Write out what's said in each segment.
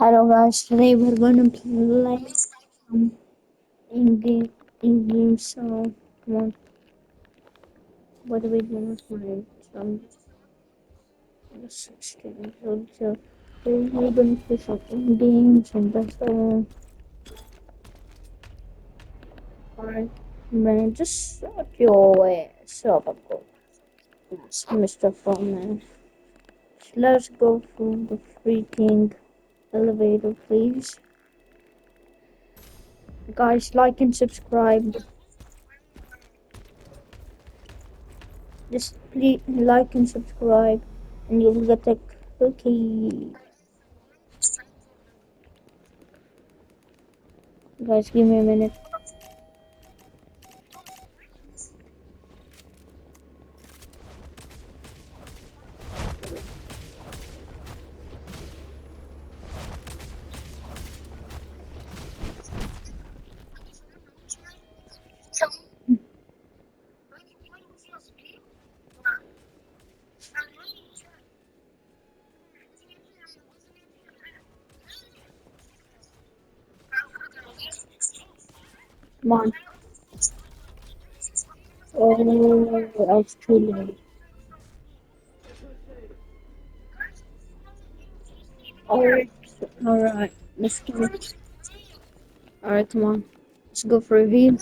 Hello guys, today we're gonna play some in-game so come on, what are we gonna find? Some just kidding. So we're gonna play some in-games and that's all. Alright, man, just shut your ass up, bro. Yes, Mr. Phone. Let's go through the freaking elevator, please. Guys, like and subscribe. Just please like and subscribe, and you'll get a cookie. Guys, give me a minute. Come on. Oh, I was too late. Alright, alright, let's go. Alright, come on. Let's go for a view.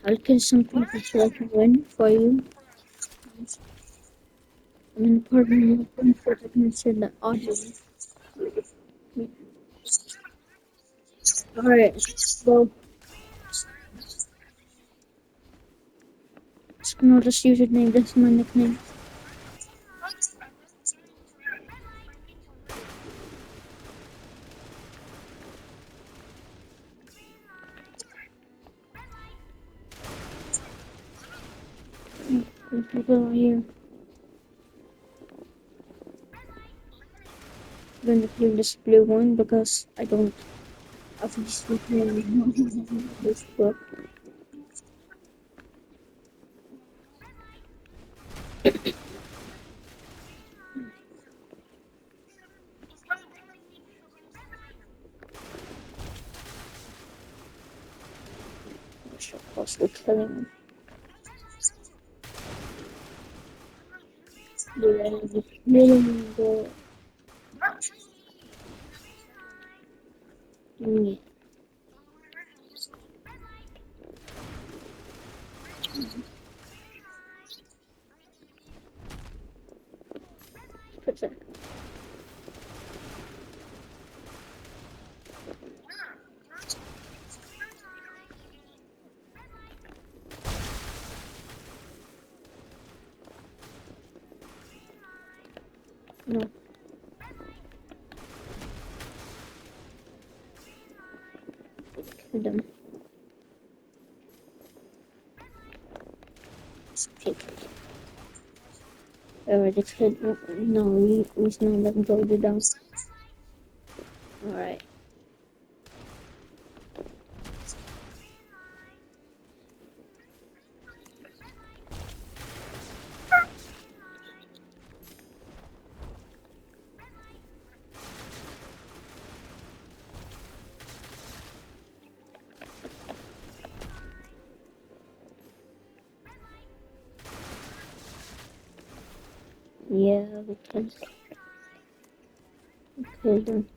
I'll kill some people so I can win for you. I mean, pardon me for taking the audio. Alright, let's go. No, just use your name. That's my nickname. There's people here. I'm gonna play this blue one because I don't obviously play this book. Also killing the me. No, kill them. Take it. Already killed one. No, we still let them go to down. Alright. Yeah, we can kill them.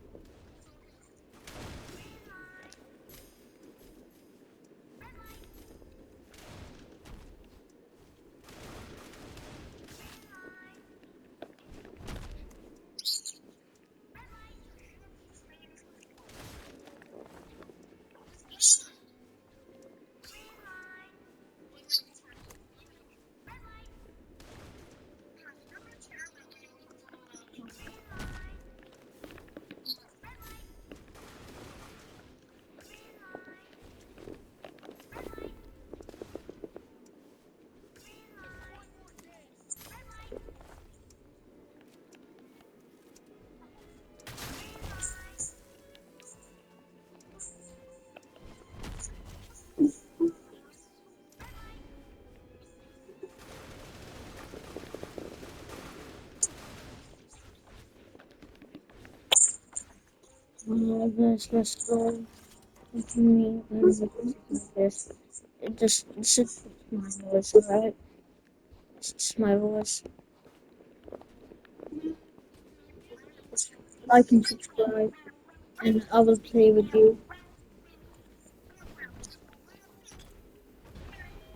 Let's go. What do you mean? This. This is my voice, alright? This is my voice. Like and subscribe, and I will play with you.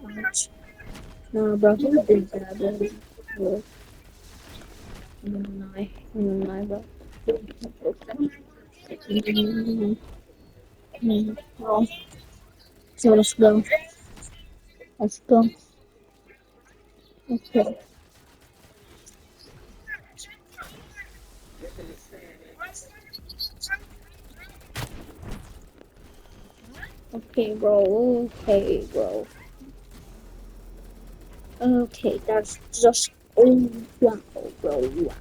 Alright. No, bro, who did that? Bro? No, bro. Well, so let's go. Let's go. Okay. Okay, bro. Okay, bro. Okay, that's just oh wow, bro. Wow.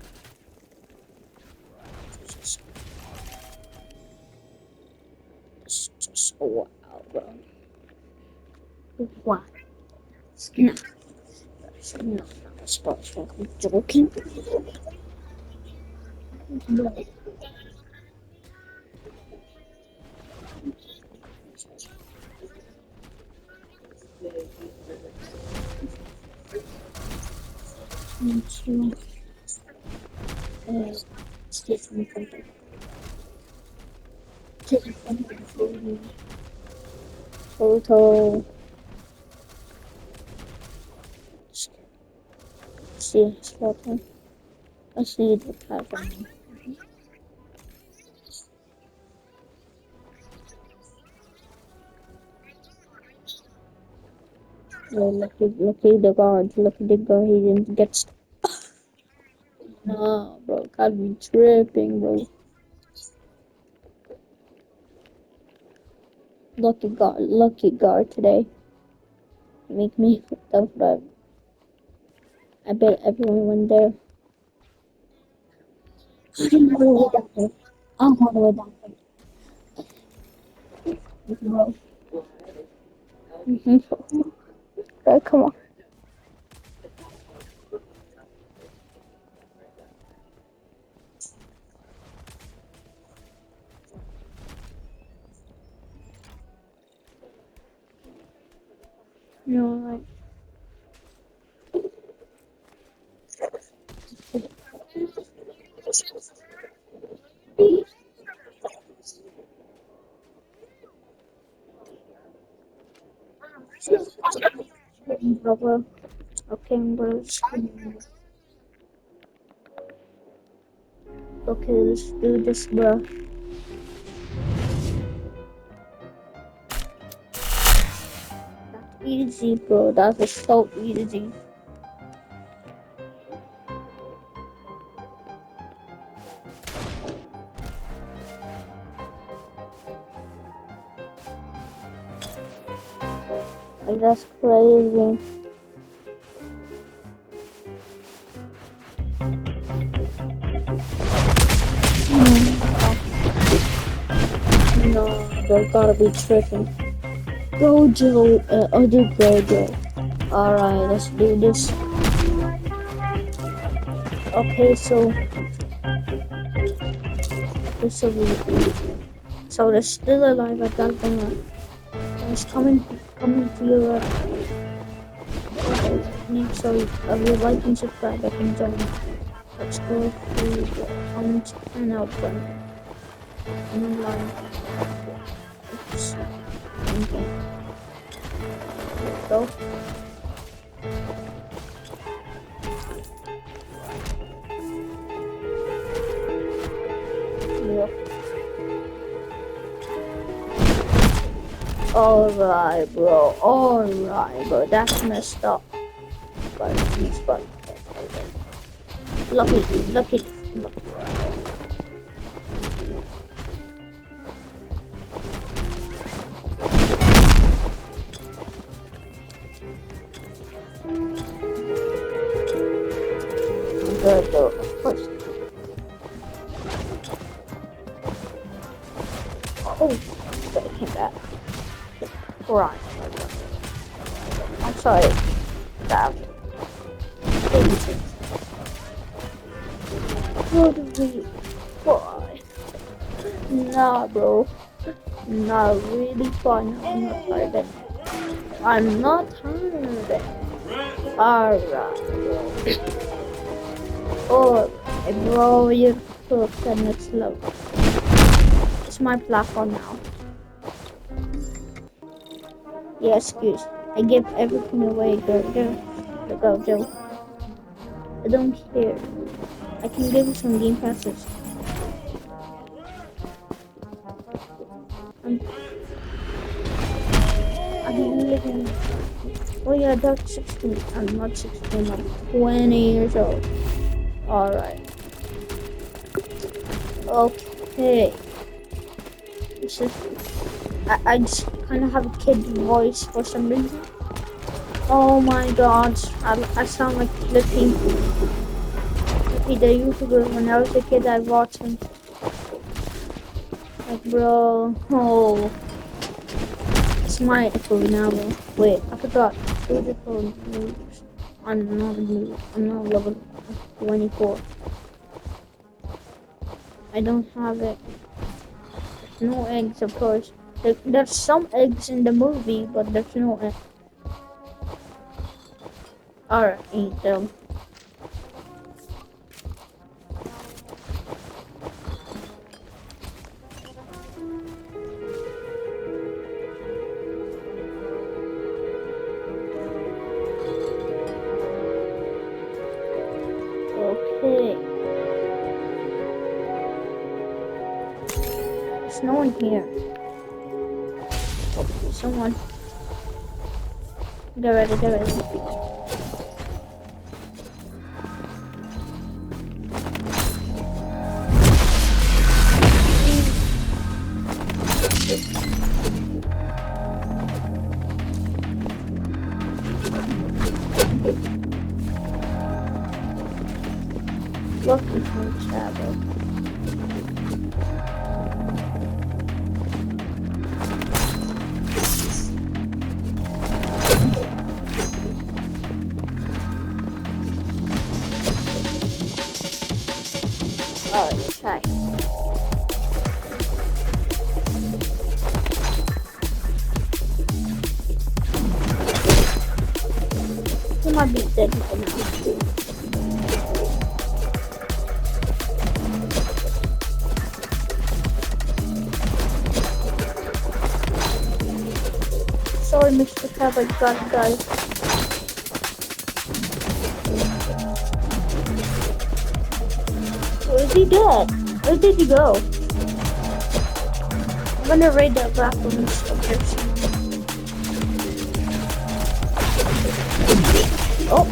Just oh wow, bro. Wow. No, no, SpongeBob. I'm joking. No. Thank you. Uh, Stephen Fry. Stephen Fry. Photo. See his photo. I see the pattern. Oh, lucky the guard. Lucky the guard. He didn't get stuck. No, bro. Can't be tripping, bro. Lucky guard today. Make me tough, but I bet everyone went there. I don't know what that is. I don't know what that is, bro. Bro, come on. No, like, bro. Okay, bro. Okay, let's do this, bro. That's easy, bro. That is so easy. Like, that's crazy. No, bro, gotta be tripping. Gojo, other Gojo. Alright, let's do this. Okay, so, so they're still alive. I got them. It's coming to your so I will like and subscribe. I can join. Let's go to the comment and out button. And line. Oops. Okay. Let's go. Yeah. Alright, bro. Alright, bro. That's messed up. But it's fun. Lucky. Good though. First. Oh, but it came back. Right. I'm sorry. That. What do we? Why? Nah, bro. Not really fun. I'm not tired. I'm not tired. Alright, bro. Alright, bro. You're cooked and it's low. It's my platform now. Yeah, excuse. I give everything away, girl. Go, Joe. I don't care. I can give you some game passes. I'm living. Oh yeah, that's 16. I'm not 16. I'm 20 years old. Alright. Okay. This is. I just kind of have a kid voice for some reason. Oh my god. I sound like Flippy. Flippy the YouTuber. When I was a kid, I watched him. Like, bro. Oh. It's my echo now, bro. Wait, I forgot. Who's the phone? I'm not level 24. I don't have it. No eggs, of course. There's some eggs in the movie, but there's no eggs. Alright, eat them. Okay. There's no one here. Oh, someone. Get ready, get ready. Lucky for travel. Alright, let's try. He might be dead for now. Sorry, Mr. Crab, I got it, guys. Where is he dead? Where did he go? I'm gonna raid that bathroom upstairs. Oh!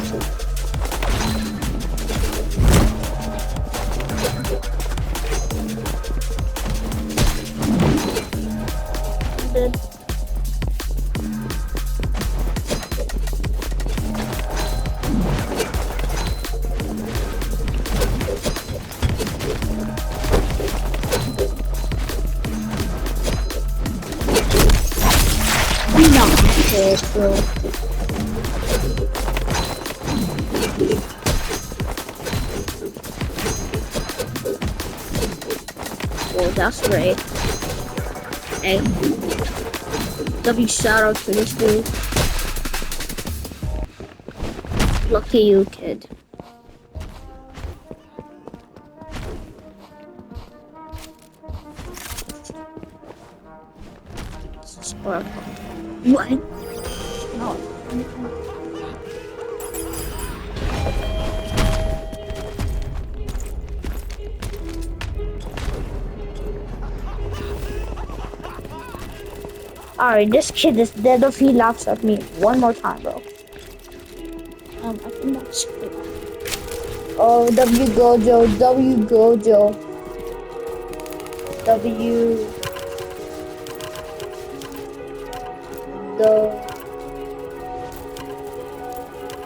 I'm dead. Bro. Oh, that's great. Hey, W shout out to this dude. Lucky you, kid. Sparkle. What? No. Alright, this kid is dead if he laughs at me one more time, bro. I think that's good. Oh, W Gojo, W Gojo. W. The.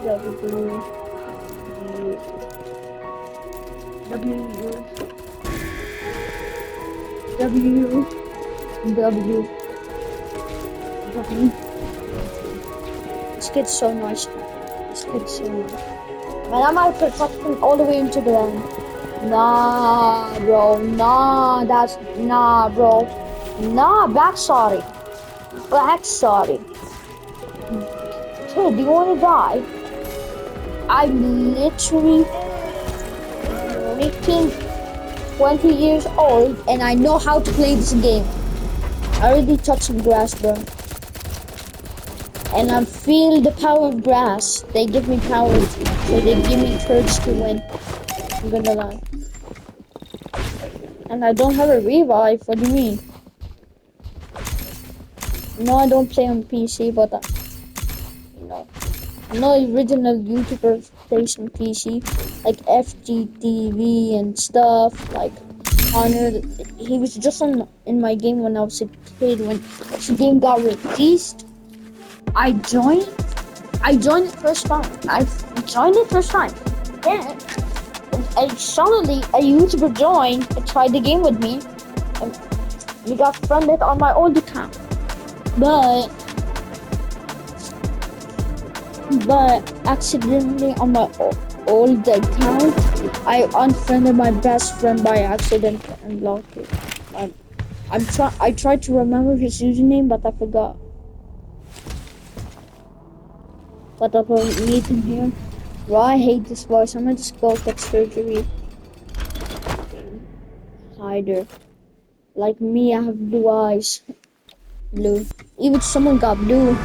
W. W. W. This kid's so nice. This kid's so nice. Man, I might protect him all the way into the end. Nah, bro. Nah, that's nah, bro. Nah, back sorry. Back sorry. Kid, do you wanna die? I'm literally freaking 20 years old and I know how to play this game. I already touched some grass, bro. And I feel the power of grass. They give me power, so they give me courage to win. I'm gonna lie. And I don't have a revive. What do you mean? No, I don't play on PC, but you know, I know original YouTubers plays on PC, like FGTV and stuff. Like Honor, he was just on in my game when I was a kid. When the game got released, I joined. I joined it first time. I joined it first time. Then, suddenly a YouTuber joined and tried the game with me. And we got friended on my old account. But accidentally on my old account, I unfriended my best friend by accident and blocked it. I tried to remember his username, but I forgot. But I will meet him here. Bro, I hate this voice. I'm gonna just go get surgery. Hider. Like me, I have blue eyes. Blue. Even someone got blue.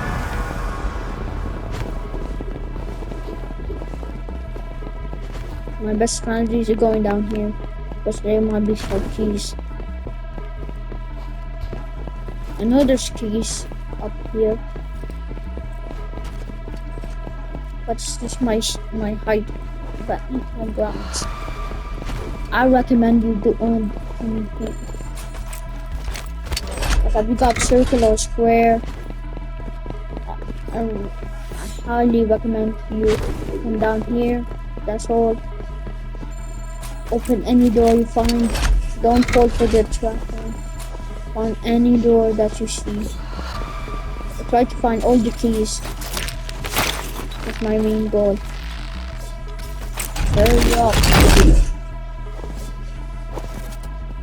My best strategies are going down here. Because there might be some keys. I know there's keys up here. But it's just my height. But my grounds. I recommend you do anything. Like if you got circle or square, I highly recommend you come down here. That's all. Open any door you find. Don't fall for the trap. Find any door that you see. Try to find all the keys. That's my main goal. Hurry up.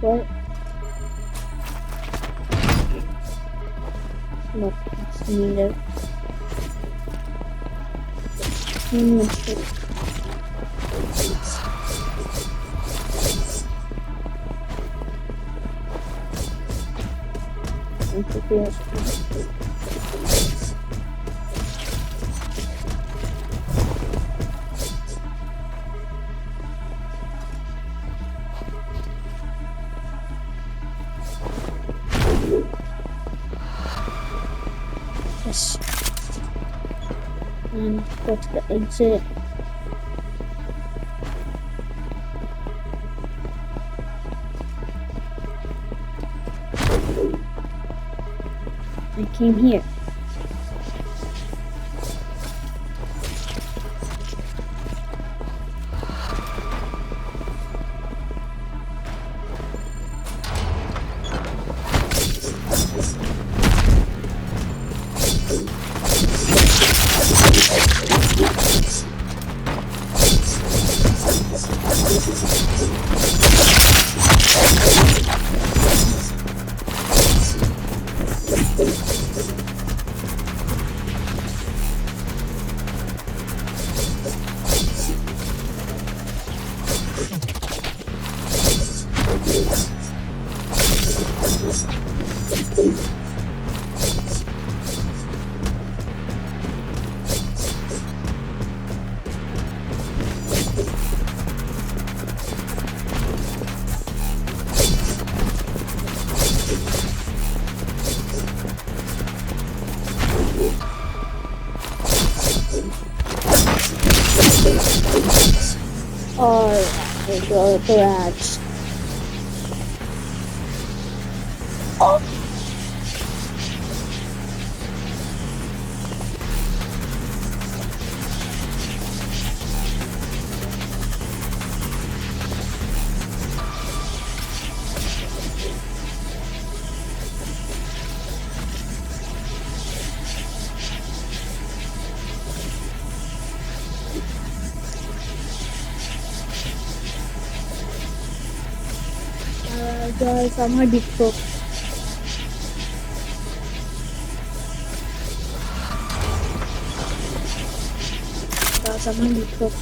What? No, it's neither. Yes. And go to the exit. I came here. Alright, go garage. Oh. Guys, I might be cooked. Guys, I might be cooked.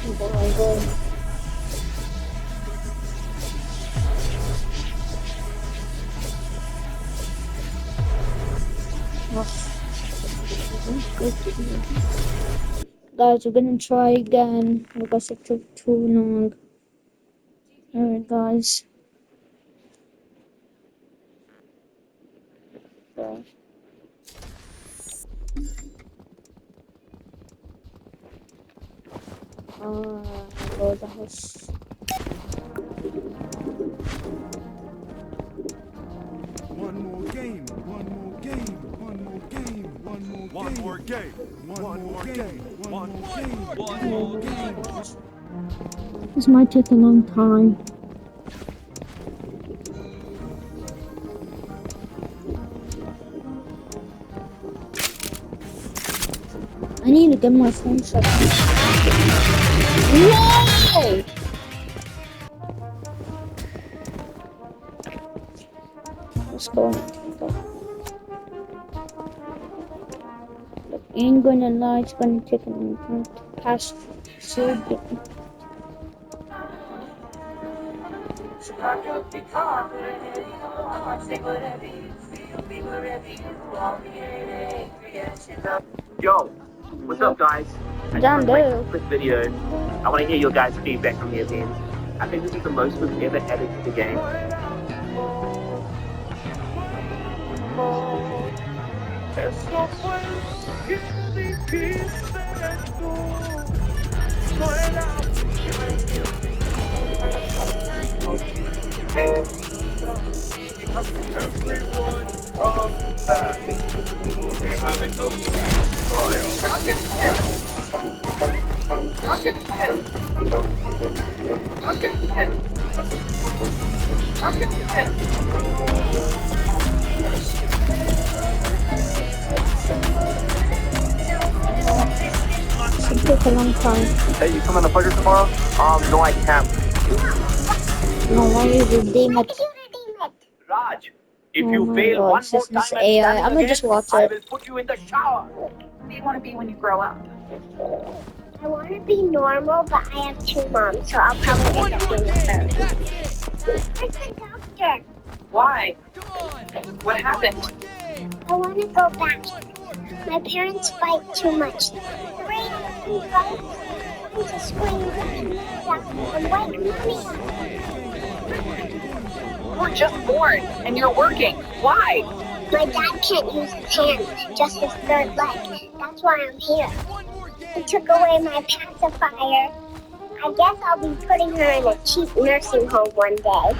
Oh my god. Guys, we're gonna try again because it took too long. Alright, guys. Go the house. One more game, one more game, one more game, one more game, one more game, one more game, one more game. This might take a long time. I need to get my phone shut down. Whoa! Let's go. Look, ain't gonna lie, it's gonna take a long time to pass through the Yo, what's up, guys? I just want to make a quick video. I want to hear your guys' feedback from the event. I think this is the most we've ever added to the game. Should take a long time. Hey, you coming to pleasure tomorrow? No, I can't. No, why is it redeem it? Raj, if Oh you my fail God, one this more is time at AI. standing I'm gonna again, just watch I it. will put you in the shower. What do you want to be when you grow up? I want to be normal, but I have two moms, so I'll probably end up being a third. Where's the doctor? Why? What happened? I want to go back. My parents fight too much. Great, I'm to scream and wake mommy up. You were just born and you're working. Why? My dad can't use his hands, just his third leg. That's why I'm here. He took away my pacifier. I guess I'll be putting her in a cheap nursing home one day.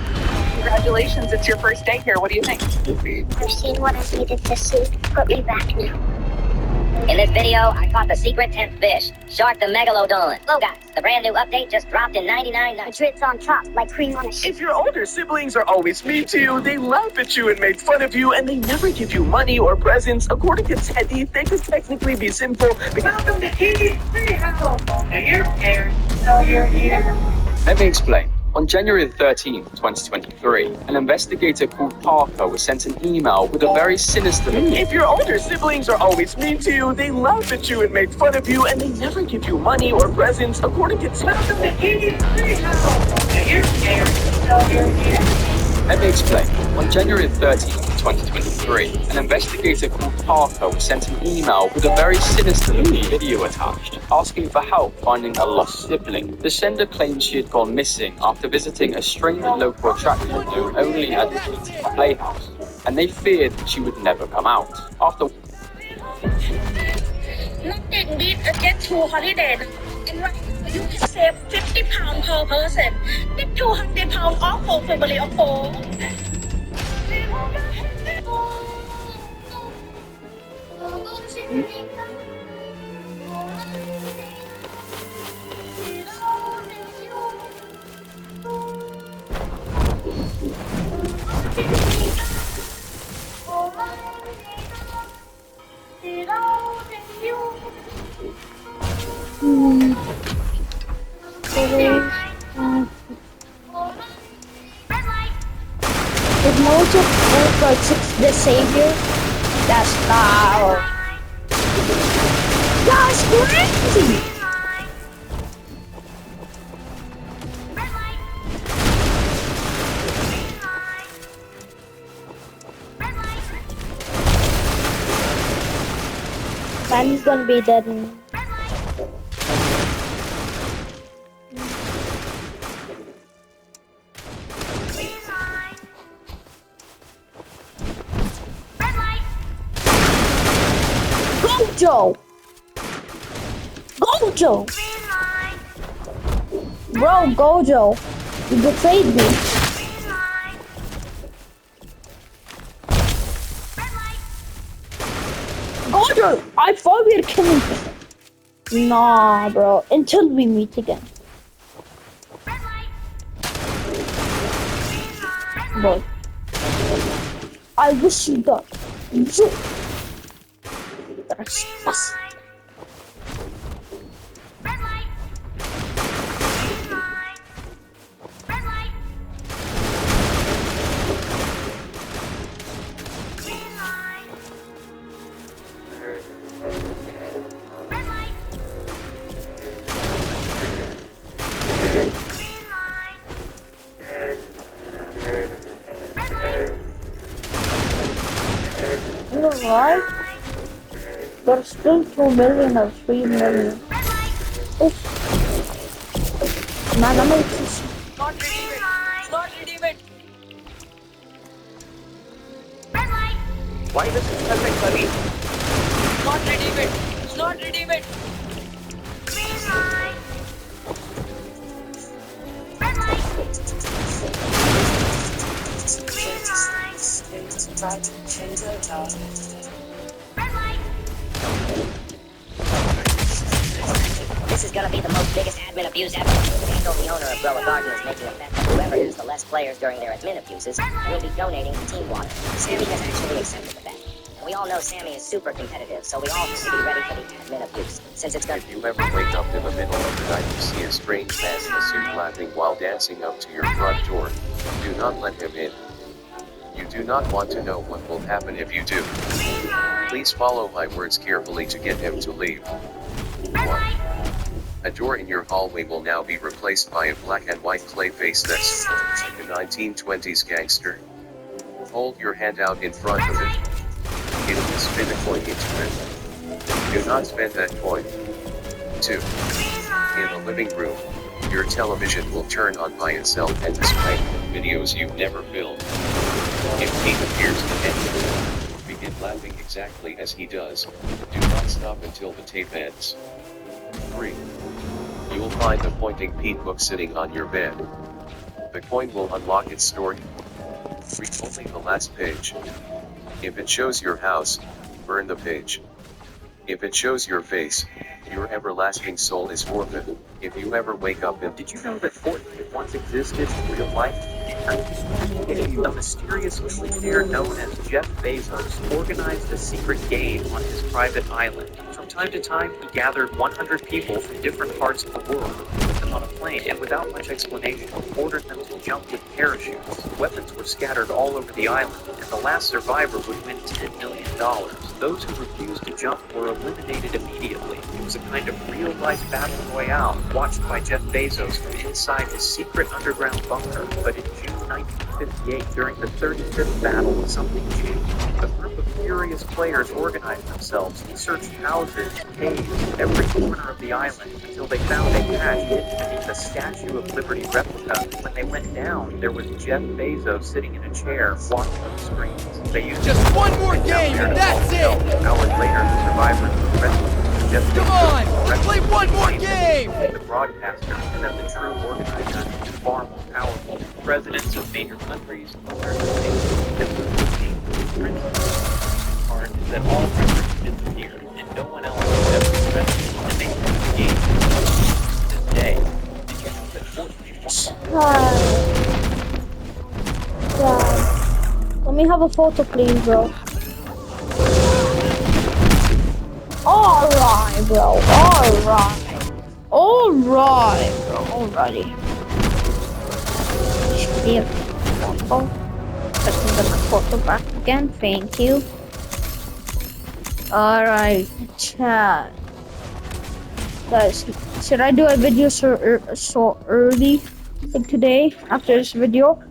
Congratulations, it's your first day here. What do you think? I've seen what I needed to see. Put me back now. In this video, I caught the secret 10th fish, Shark the Megalodon. Whoa guys, the brand new update just dropped in 99 It drits on top like cream on a sheet. If your older siblings are always mean to you, they laugh at you and make fun of you, and they never give you money or presents, according to Teddy, they could technically be sinful because... Welcome to Teddy's Treehouse. Now you're here, so you're here. Let me explain. On January 13, 2023, an investigator called Parker was sent an email with a very sinister looking... If your older siblings are always mean to you, they laugh at you and make fun of you, and they never give you money or presents, according to Teddy. Welcome to Teddy's Treehouse. Now you're here, so you're here. Let me explain. On January 13, 2023, an investigator called Parker was sent an email with a very sinister looking video attached, asking for help finding a lost sibling. The sender claimed she had gone missing after visiting a strange local attraction known only as the Kitty Playhouse, and they feared she would never come out. After Nothing beats a get to holiday. And right now you can save £50 per person. Get 200 pounds off for family of four. If most of Roblox is the savior, that's foul. That's crazy. Man, he's gonna be dead. Gojo! Gojo! Bro, Gojo, you betrayed me. Gojo, I thought we were killing him. Nah, bro, until we meet again. Bro, I wish you got you. Yes. You know what? There's still 2 million or 3 million. Oh. Man, I'm gonna kiss you. Not redeem it. Not redeem it. Why does it smell like curry? Not redeem it. Not redeem it. This is gonna be the most biggest admin abuse ever. Daniel, the owner of Grow a Garden, is making a bet that whoever has the less players during their admin abuses will be donating to Team Water. Sammy has actually accepted the bet. And we all know Sammy is super competitive, so we all need to be ready for the admin abuse, since it's gonna... If you ever wake up in the middle of the night and see a strange man in a suit laughing while dancing up to your front door, do not let him in. You do not want to know what will happen if you do. Please follow my words carefully to get him to leave. 1. A door in your hallway will now be replaced by a black and white clay face that's a 1920s gangster. Hold your hand out in front of it. It will spin a coin into it. Do not spend that coin. 2. In the living room, your television will turn on by itself and display videos you've never filmed. If Pete appears again, begin laughing exactly as he does. Do not stop until the tape ends. 3. You will find the pointing Pete book sitting on your bed. The coin will unlock its story. Read only the last page. If it shows your house, burn the page. If it shows your face, your everlasting soul is forfeit. If you ever wake up in... Did you know that Fortnite once existed in real life? In 1928, a mysterious millionaire known as Jeff Bezos organized a secret game on his private island. From time to time, he gathered 100 people from different parts of the world, put them on a plane, and without much explanation, ordered them to jump with parachutes. Weapons were scattered all over the island, and the last survivor would win $10 million. Those who refused to jump were eliminated immediately. It was a kind of real-life battle royale, watched by Jeff Bezos from inside his secret underground bunker. But in June 1958, during the 35th battle, something changed. A group of furious players organized themselves and searched houses, caves, every corner of the island, until they found a hatch hidden beneath a Statue of Liberty replica. When they went down, there was Jeff Bezos sitting in a chair, watching the screens. They used Just one more game and that's it! Hours later, the survivors were rescued. Jeff Come on! Let's play one more game! The broadcaster, and then the true organizer, is far more powerful. Presidents of major countries learned the same part is that all records disappear, and no one else has ever rescued and they play the game. To this day, did you know that God. Let me have a photo, please, bro. Alright, bro. Alright. Alright, bro. Alrighty. Here. Photo. Pressing the photo back again. Thank you. Alright, chat. Guys, should I do a video so early like today after this video?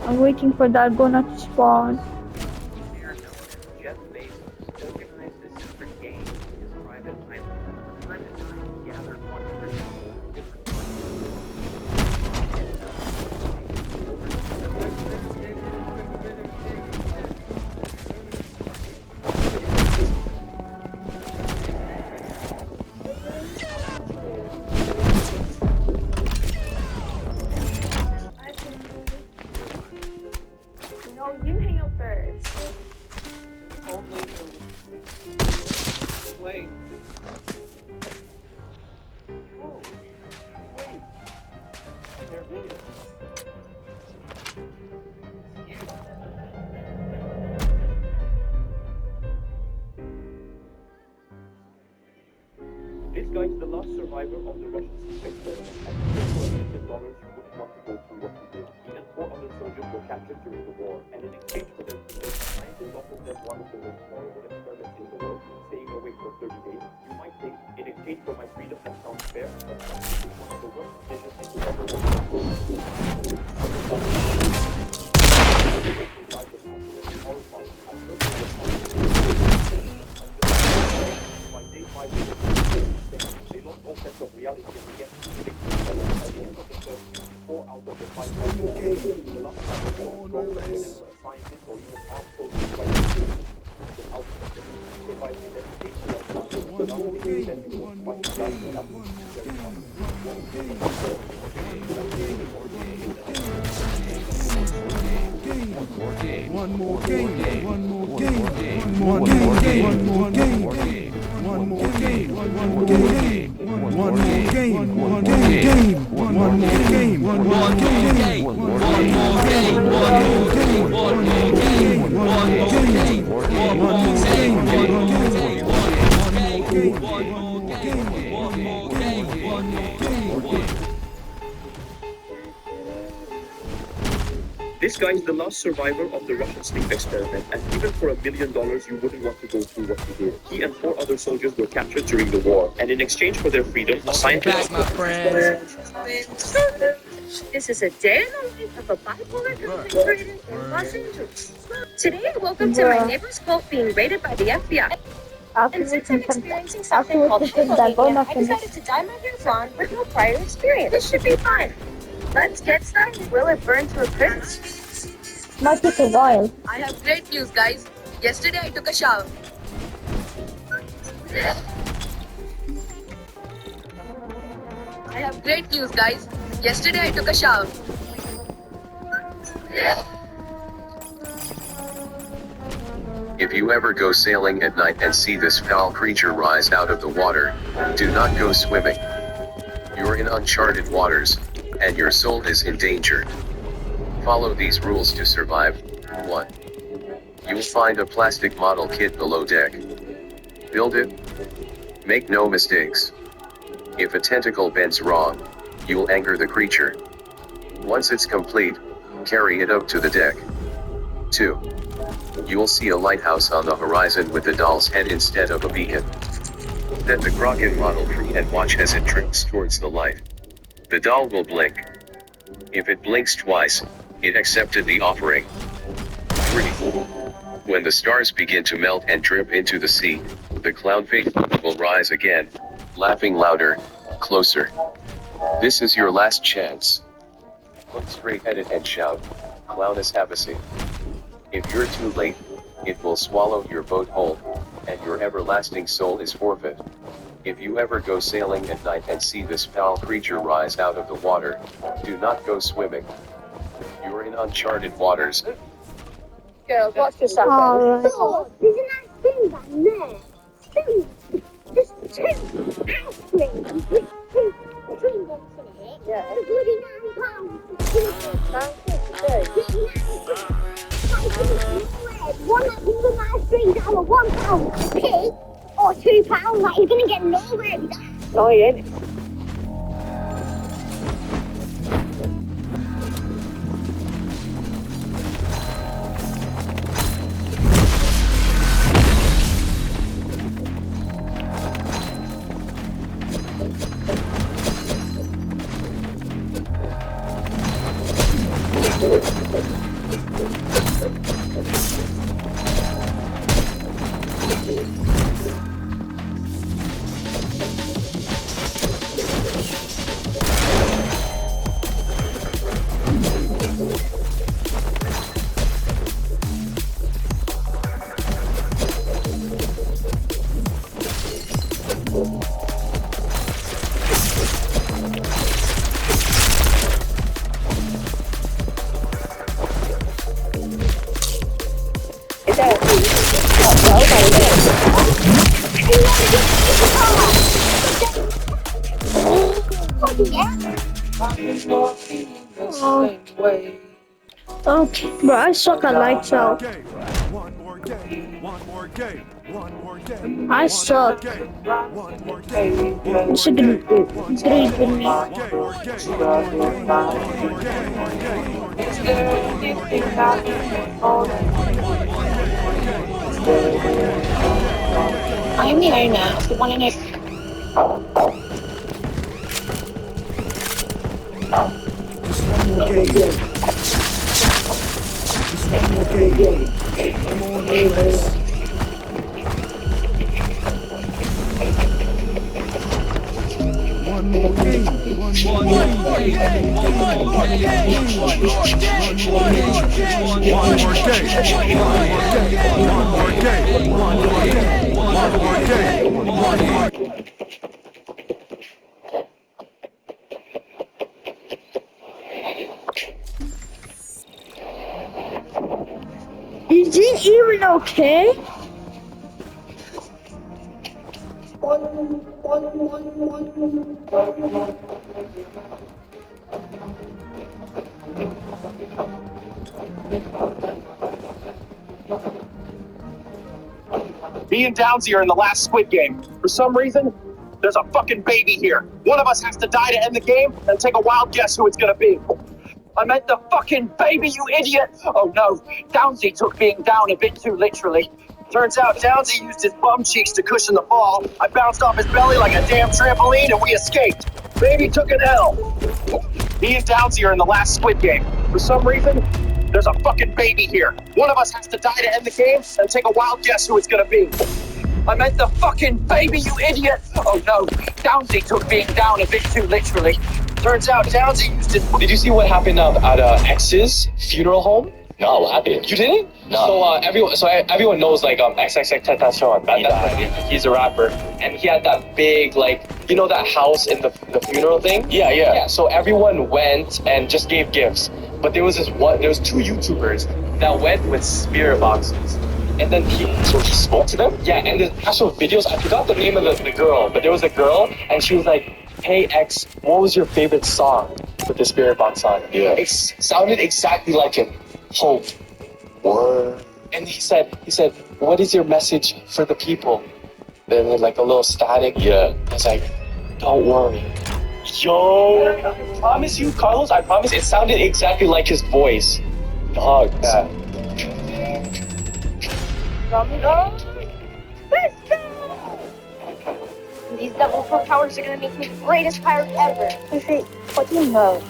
I'm waiting for that donut to spawn. Player known as Jeff Bezos organized a secret game on his private island. From time to time, he gathered 100 different No, you hang out first. Wait. This guy's the last survivor of the Russian space experiment, and for $1 million you wouldn't want to go through what he did. He and 4 other soldiers were captured during the war, and in exchange for their freedom, scientists offered them one of the most horrible experiments in the world, staying awake for 30 days. You might think, in exchange for my freedom, that sounds fair, but this is one of the worst decisions you ever They lost all sense of reality and began to predict each other. At the end of the first 4 out of the 5 the last time was strong than a scientist or even armed soldiers by the outcome. Surviving the dedication of One more game. One more game. One more game. One more game. One more game. One more game. One more game. One more game. One more game. One more game. One more game. One more game. One more game. One more game. One more game. One more game. One more game. One more game. This guy is the last survivor of the Russian sleep experiment, and even for $1 million you wouldn't want to go through what he did. He and 4 other soldiers were captured during the war, and in exchange for their freedom, a scientist... This is a day in the life of a bipolar content creator in Los Angeles. Today, welcome to my neighbor's cult being raided by the FBI. And since I'm experiencing something called hypomania, I decided to dye my hair blonde with no prior experience. This should be fun. Let's get started. Will it burn to a crisp? Might take a while. I have great news, guys. Yesterday, I took a shower. I have great news, guys. Yesterday, I took a shower. If you ever go sailing at night and see this foul creature rise out of the water, do not go swimming. You're in uncharted waters, and your soul is in danger. Follow these rules to survive. 1. You'll find a plastic model kit below deck. Build it. Make no mistakes. If a tentacle bends wrong, you'll anger the creature. Once it's complete, carry it up to the deck. 2. You'll see a lighthouse on the horizon with the doll's head instead of a beacon. Set the Kraken model free and watch as it drifts towards the light. The doll will blink. If it blinks twice, it accepted the offering. 3. When the stars begin to melt and drip into the sea, the clown face will rise again, laughing louder, closer. This is your last chance. Look straight at it and shout, "Clownus Havasi." If you're too late, it will swallow your boat whole, and your everlasting soul is forfeit. If you ever go sailing at night and see this foul creature rise out of the water, do not go swimming. You're in uncharted waters. Girls, watch yourself. Alright. Oh, there's a nice thing down there. Two. Just 2 house springs with 2 tree roots in it. Yeah. For bloody £9. One that can nice springs out of £1 a pig, or £2. Like, you're gonna get nowhere with that. Oh, yeah. Okay, bro, I suck at lights out. One more game. One more game. One more game. I suck. One more game. It's a good group. Three with me. I'm here now. If you want to know. Just one more game. Just one more game. Come on, ladies. One more game. One more game. One more game. One more game. Is it even okay? Me and Downsy are in the last Squid Game. For some reason, there's a fucking baby here. One of us has to die to end the game, and take a wild guess who it's gonna be. I meant the fucking baby, you idiot! Oh no, Downsy took being down a bit too literally. Turns out Downsy used his bum cheeks to cushion the fall. I bounced off his belly like a damn trampoline and we escaped. Baby took an L. Me and Downsy are in the last Squid Game. For some reason, there's a fucking baby here. One of us has to die to end the game, and take a wild guess who it's gonna be. I meant the fucking baby, you idiot! Oh no, Downsy took being down a bit too literally. Turns out Downsy used his... Did you see what happened at X's funeral home? No, what happened? You didn't? No. So everyone knows like XXXTentacion. He's a rapper, and he had that big that house in the funeral thing. Yeah. So everyone went and just gave gifts, but there was two YouTubers that went with spirit boxes, and then he spoke to them. Yeah, and the actual videos, I forgot the name of the girl, but there was a girl, and she was like, "Hey X, what was your favorite song with the spirit box on?" Yeah. It sounded exactly like him. Hope. Word. And he said, "What is your message for the people?" Then like a little static. Yeah. I was like, "Don't worry." Yo, I promise you, Carlos, I promise it sounded exactly like his voice. Dog, that. Let's go! These double fruit powers are gonna make me the greatest pirate ever. What do you know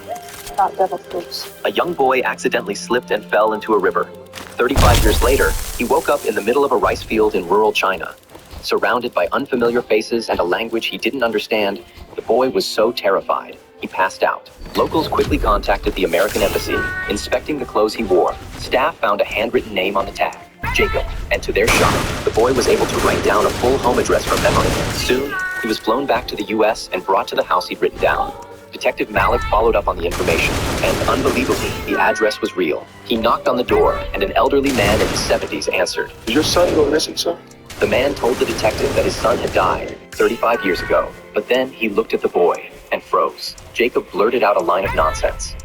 about devil fruits? A young boy accidentally slipped and fell into a river. 35 years later, he woke up in the middle of a rice field in rural China. Surrounded by unfamiliar faces and a language he didn't understand, the boy was so terrified, he passed out. Locals quickly contacted the American embassy. Inspecting the clothes he wore, staff found a handwritten name on the tag, Jacob, and to their shock, the boy was able to write down a full home address from memory. Soon, he was flown back to the US and brought to the house he'd written down. Detective Malik followed up on the information, and unbelievably, the address was real. He knocked on the door, and an elderly man in his 70s answered. "Did your son go missing, sir?" The man told the detective that his son had died 35 years ago, but then he looked at the boy and froze. Jacob blurted out a line of nonsense.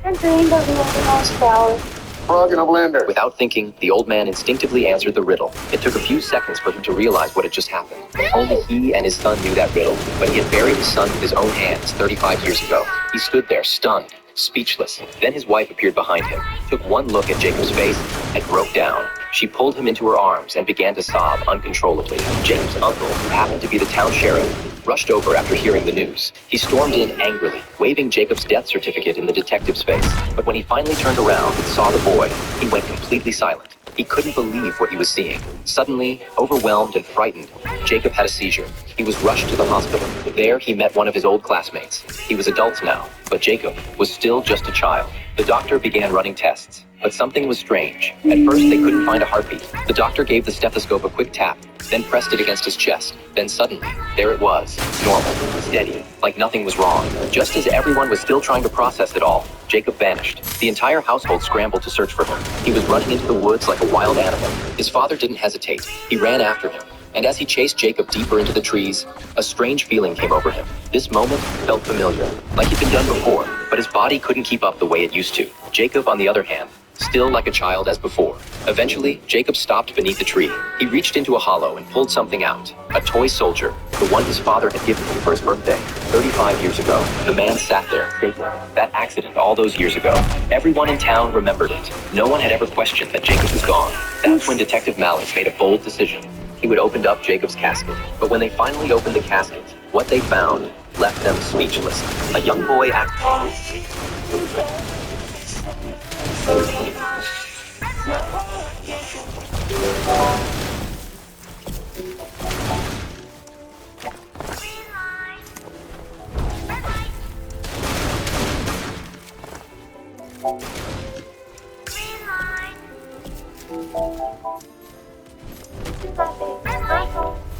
Frog in a blender. Without thinking, the old man instinctively answered the riddle. It took a few seconds for him to realize what had just happened. Only he and his son knew that riddle, but he had buried his son with his own hands 35 years ago. He stood there, stunned, speechless. Then his wife appeared behind him, took one look at Jacob's face, and broke down. She pulled him into her arms and began to sob uncontrollably. Jacob's uncle, who happened to be the town sheriff, rushed over after hearing the news. He stormed in angrily, waving Jacob's death certificate in the detective's face. But when he finally turned around and saw the boy, he went completely silent. He couldn't believe what he was seeing. Suddenly, overwhelmed and frightened, Jacob had a seizure. He was rushed to the hospital. There, he met one of his old classmates. He was adult now, but Jacob was still just a child. The doctor began running tests, but something was strange. At first, they couldn't find a heartbeat. The doctor gave the stethoscope a quick tap, then pressed it against his chest. Then suddenly, there it was, normal, steady, like nothing was wrong. Just as everyone was still trying to process it all, Jacob vanished. The entire household scrambled to search for him. He was running into the woods like a wild animal. His father didn't hesitate. He ran after him. And as he chased Jacob deeper into the trees, a strange feeling came over him. This moment felt familiar, like he'd been done before, but his body couldn't keep up the way it used to. Jacob, on the other hand, still like a child as before. Eventually, Jacob stopped beneath the tree. He reached into a hollow and pulled something out. A toy soldier, the one his father had given him for his birthday. 35 years ago, the man sat there, shaking. That accident all those years ago. Everyone in town remembered it. No one had ever questioned that Jacob was gone. That's when Detective Mallard made a bold decision. He would open up Jacob's casket. But when they finally opened the casket, what they found left them speechless. A young boy acting.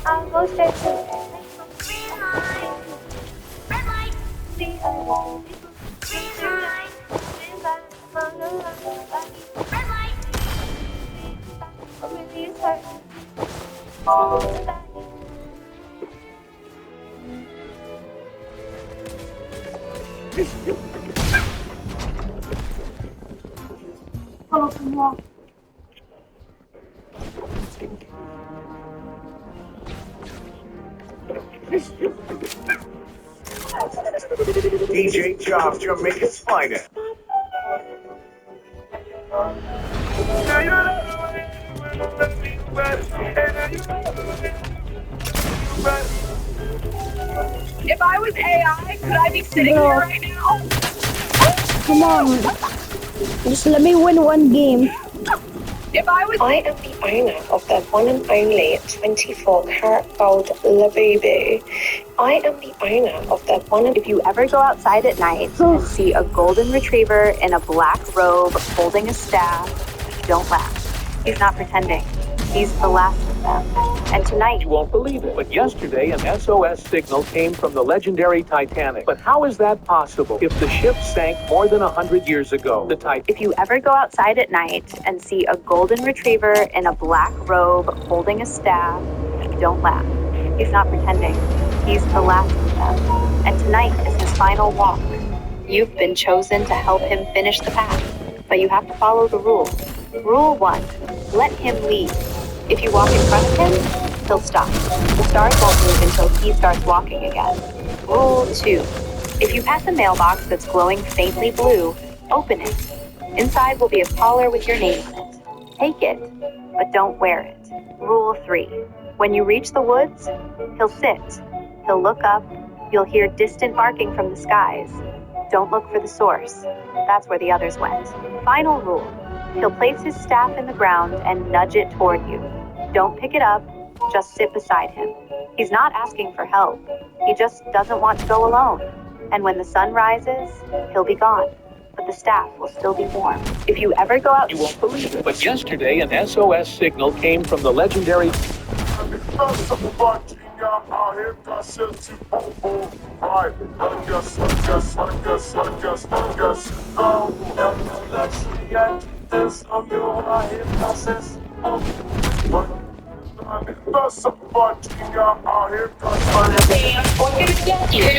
I'll go straight to DJ Job, Jamaica's finest. If I was AI, could I be sitting here right now? Come on. Just let me win one game. If I was... I am the owner of the one and only 24-karat gold Labubu. I am the owner of the one and... If you ever go outside at night and see a golden retriever in a black robe holding a staff, don't laugh. He's not pretending. He's the last of them. And tonight... You won't believe it, but yesterday an SOS signal came from the legendary Titanic. But how is that possible if the ship sank more than 100 years ago? If you ever go outside at night and see a golden retriever in a black robe holding a staff, don't laugh. He's not pretending. He's the last of them. And tonight is his final walk. You've been chosen to help him finish the path, but you have to follow the rules. Rule 1, let him lead. If you walk in front of him, he'll stop. The stars won't move until he starts walking again. Rule 2, if you pass a mailbox that's glowing faintly blue, open it. Inside will be a collar with your name on it. Take it, but don't wear it. Rule 3, when you reach the woods, he'll sit. He'll look up. You'll hear distant barking from the skies. Don't look for the source. That's where the others went. Final rule, he'll place his staff in the ground and nudge it toward you. Don't pick it up, just sit beside him. He's not asking for help. He just doesn't want to go alone. And when the sun rises, he'll be gone. But the staff will still be warm. If you ever go out... You won't believe it, but yesterday an SOS signal came from the legendary... Could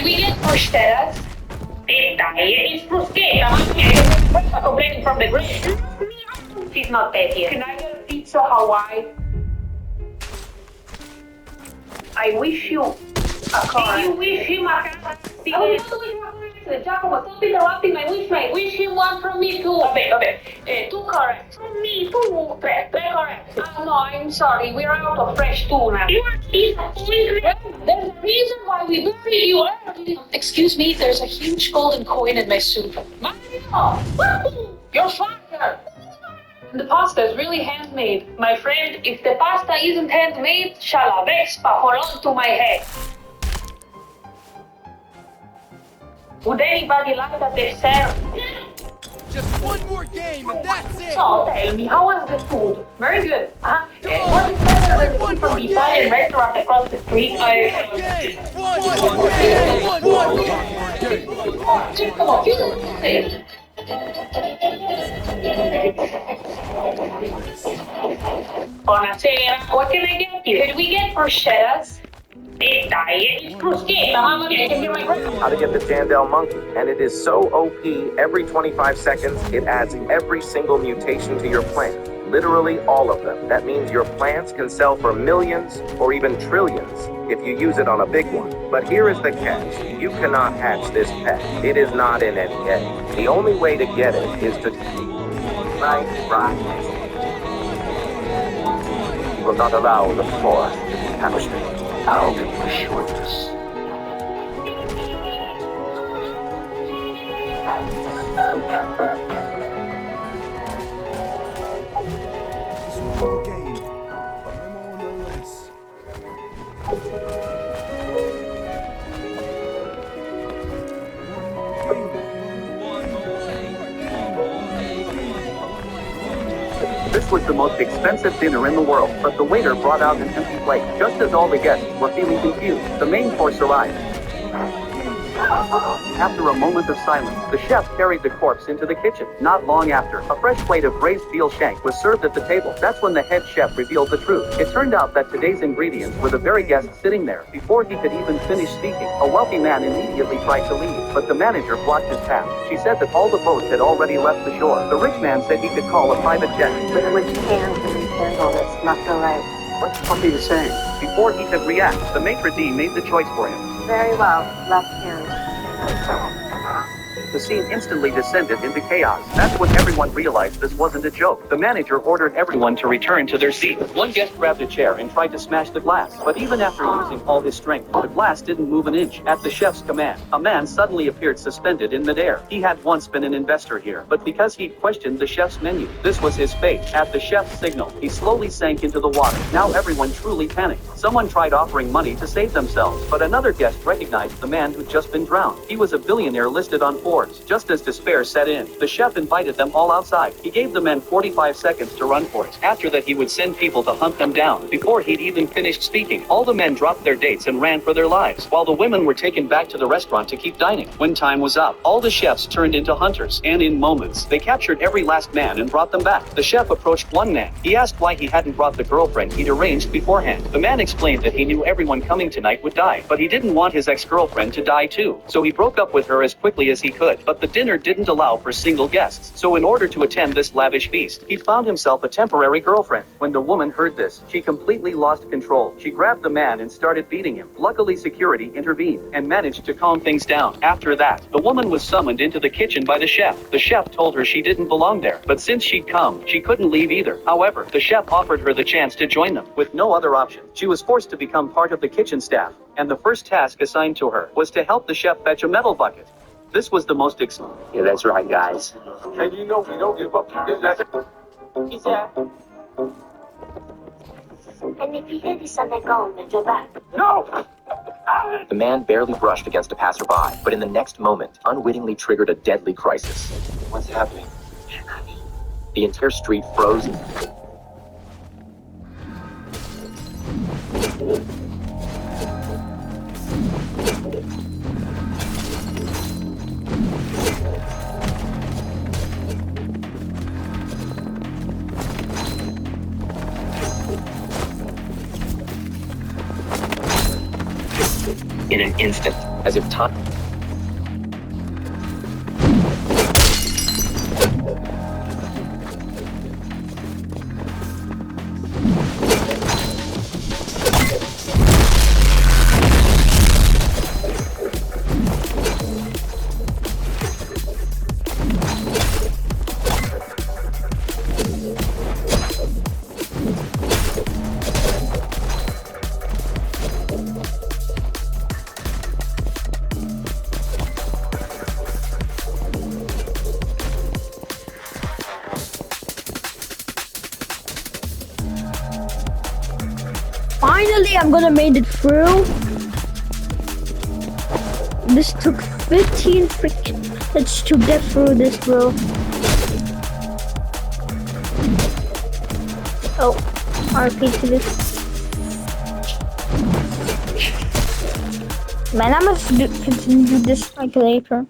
we get prosthetic? It's prosthetic. I'm complaining from the grave. She's not dead yet. Can I get a pizza Hawaii? I wish you a car. You wish him a car. Giacomo, stop interrupting my wish. I wish him one from me too. Okay. Two correct. From me too. Three correct. No, I'm sorry. We're out of fresh tuna. There's a reason why we buried you early. Excuse me, there's a huge golden coin in my soup. Mario! You're fired! The pasta is really handmade. My friend, if the pasta isn't handmade, shall a Vespa fall onto my head. Would anybody like a dessert? Just one more game and that's it! So tell me, how was the food? Very good. Was it better than the food from the Italian restaurant across the street? Come on, you Buonasera, what can I get you? Could we get bruschettas? How to get the Jandel monkey, and it is so OP, every 25 seconds, it adds every single mutation to your plant. Literally all of them. That means your plants can sell for millions or even trillions if you use it on a big one. But here is the catch. You cannot hatch this pet. It is not in any egg. The only way to get it is to... Right. You will not allow the forest to be hatched. I'll be sure to see. This was the most expensive dinner in the world, but the waiter brought out an empty plate. Just as all the guests were feeling confused, the main course arrived. After a moment of silence, the chef carried the corpse into the kitchen. Not long after, a fresh plate of braised veal shank was served at the table. That's when the head chef revealed the truth. It turned out that today's ingredients were the very guest sitting there. Before he could even finish speaking, a wealthy man immediately tried to leave, but the manager blocked his path. She said that all the boats had already left the shore. The rich man said he could call a private jet. With which hand can we handle this? Left or right? What are you saying? Before he could react, the maitre d' made the choice for him. Very well. Left hand. The scene instantly descended into chaos. That's when everyone realized this wasn't a joke. The manager ordered everyone to return to their seats. One guest grabbed a chair and tried to smash the glass, but even after using all his strength, the glass didn't move an inch. At the chef's command, a man suddenly appeared suspended in midair. He had once been an investor here, but because he'd questioned the chef's menu, this was his fate. At the chef's signal, he slowly sank into the water. Now everyone truly panicked. Someone tried offering money to save themselves, but another guest recognized the man who'd just been drowned. He was a billionaire listed on Forbes. Just as despair set in, the chef invited them all outside. He gave the men 45 seconds to run for it. After that, he would send people to hunt them down. Before he'd even finished speaking, all the men dropped their dates and ran for their lives, while the women were taken back to the restaurant to keep dining. When time was up, all the chefs turned into hunters, and in moments, they captured every last man and brought them back. The chef approached one man. He asked why he hadn't brought the girlfriend he'd arranged beforehand. The man explained that he knew everyone coming tonight would die, but he didn't want his ex-girlfriend to die too. So he broke up with her as quickly as he could. But the dinner didn't allow for single guests. So in order to attend this lavish feast, he found himself a temporary girlfriend. When the woman heard this, she completely lost control. She grabbed the man and started beating him. Luckily, security intervened and managed to calm things down. After that, the woman was summoned into the kitchen by the chef. The chef told her she didn't belong there, but since she'd come, she couldn't leave either. However, the chef offered her the chance to join them. With no other option, she was forced to become part of the kitchen staff, and the first task assigned to her was to help the chef fetch a metal bucket. This was the most Yeah, that's right, guys. And you know we don't give up. And if you hear this on the go, then go back. No! The man barely brushed against a passerby, but in the next moment, unwittingly triggered a deadly crisis. What's happening? The entire street froze. In an instant, as if time. Finally, I'm gonna made it through. This took 15 freaking minutes to get through this, bro. Oh, RP to this. Man, I must continue this like later.